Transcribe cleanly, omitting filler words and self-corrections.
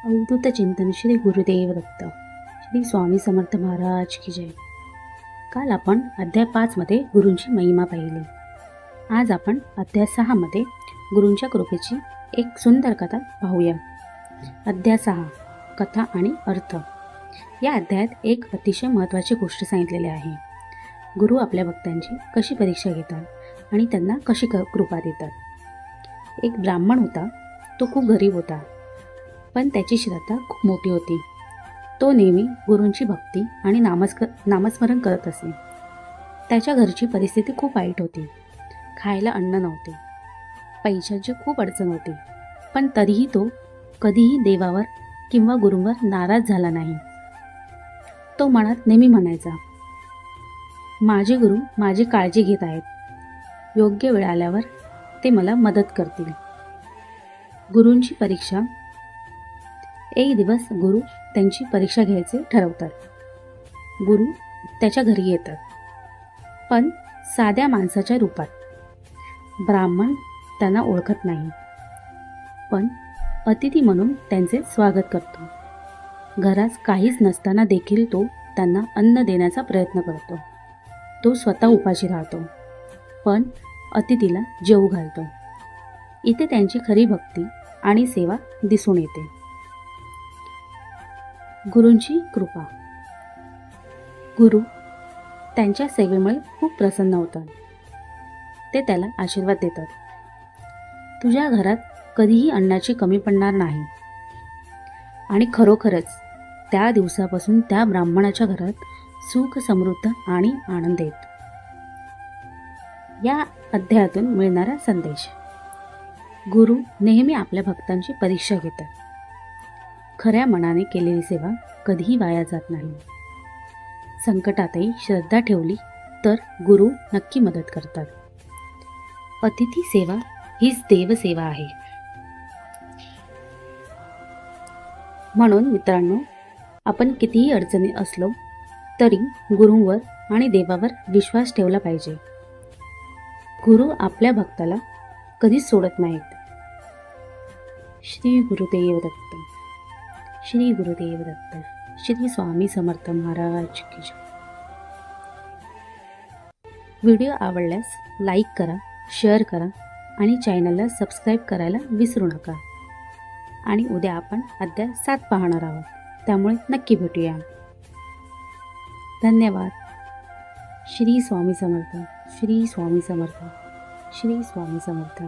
अवधूत चिंतन श्री गुरुदेव दत्त श्री स्वामी समर्थ महाराज की जय. काल आपण अध्याय 5 मध्ये गुरूंची महिमा पाहिली. आज आपण अध्याय 6 मध्ये गुरूंच्या कृपेची एक सुंदर कथा पाहूया. अध्याय 6 कथा आणि अर्थ. या अध्यायात एक अतिशय महत्त्वाची गोष्ट सांगितलेली आहे. गुरु आपल्या भक्तांची कशी परीक्षा घेतात आणि त्यांना कशी कृपा देतात. एक ब्राह्मण होता. तो खूप गरीब होता, पण त्याची श्रद्धा खूप मोठी होती. तो नेहमी गुरूंची भक्ती आणि नामस्मरण करत असे. त्याच्या घरची परिस्थिती खूप वाईट होती. खायला अन्न नव्हते, पैशाची खूप अडचण होती, पण तरीही तो कधीही देवावर किंवा गुरूंवर नाराज झाला नाही. तो मनात नेहमी म्हणायचा, माझे गुरु माझी काळजी घेत आहेत. योग्य वेळ आल्यावर ते मला मदत करतील. गुरूंची परीक्षा. एक दिवस गुरु त्यांची परीक्षा घ्यायचे ठरवतात. गुरु त्याच्या घरी येतात, पण साध्या माणसाच्या रूपात. ब्राह्मण त्यांना ओळखत नाही, पण अतिथी म्हणून त्यांचे स्वागत करतो. घरात काहीच नसताना देखील तो त्यांना अन्न देण्याचा प्रयत्न करतो. तो स्वतः उपाशी राहतो, पण अतिथीला जेवू घालतो. इथे त्यांची खरी भक्ती आणि सेवा दिसून येते. गुरूंची कृपा. गुरु त्यांच्या सेवेमुळे खूप प्रसन्न होतात. ते त्याला आशीर्वाद देतात. तुझ्या घरात कधीही अन्नाची कमी पडणार नाही. आणि खरोखरच त्या दिवसापासून त्या ब्राह्मणाच्या घरात सुख, समृद्ध आणि आनंद येतो. या अध्यायातून मिळणारा संदेश. गुरु नेहमी आपल्या भक्तांची परीक्षा घेतात. खऱ्या मनाने केलेली सेवा कधीही वाया जात नाही. संकटातही श्रद्धा ठेवली तर गुरु नक्की मदत करतात. अतिथी सेवा हीच देवसेवा आहे. म्हणून मित्रांनो, आपण कितीही अडचणी असलो तरी गुरूंवर आणि देवावर विश्वास ठेवला पाहिजे. गुरु आपल्या भक्ताला कधीच सोडत नाहीत. श्री गुरुदेव दत्त. श्री गुरुदेव दत्त. श्री स्वामी समर्थ महाराज की जय. व्हिडिओ आवडल्यास लाईक करा, शेअर करा आणि चॅनलला सबस्क्राईब करायला विसरू नका. आणि उद्या आपण अध्याय 7 पाहणार आहोत, त्यामुळे नक्की भेटूया. धन्यवाद. श्री स्वामी समर्थ. श्री स्वामी समर्थ. श्री स्वामी समर्थ.